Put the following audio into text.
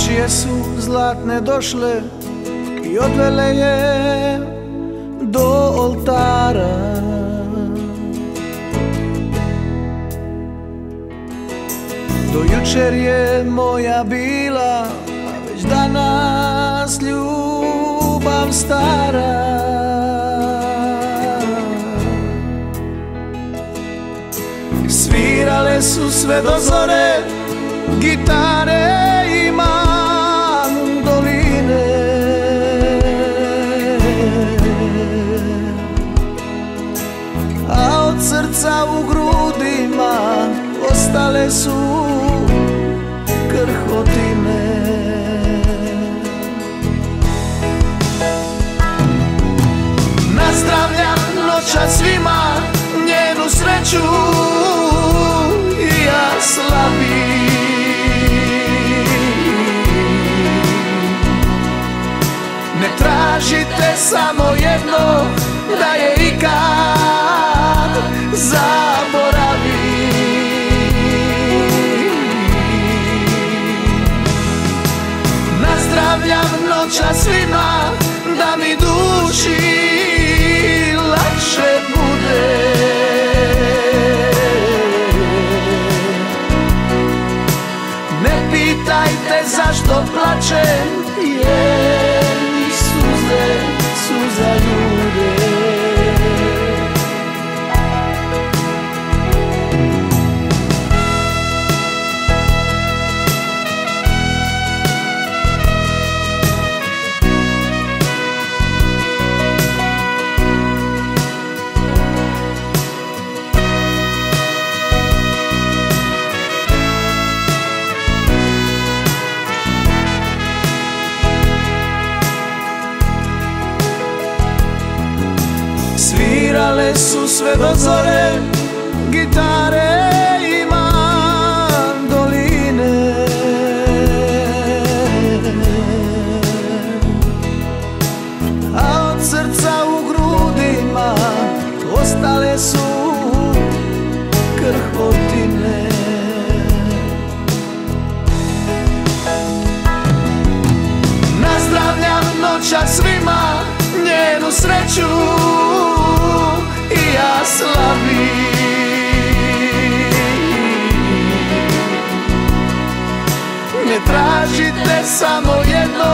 čije su zlatne došle i odvele je do oltara. Do jučer je moja bila, a već danas ljubav stara. Svirale su sve do zore gitare i mandoline, a od srca u grudima ostale su krhotine. Nazdravljam noćas svima, njenu sreću i ja slavim. Ne tražite samo jedno, da je ikad zaboravim. Nazdravljam noćas svima, da mi duši lakše bude. Ne pitajte zašto plačem, jer i suze su za ljude. Svirale su sve do zore gitare i mandoline, a od srca u grudima ostale su krhotine. Nazdravljam noćas svima, njenu sreću i ja slavim. Ne tražite samo jedno,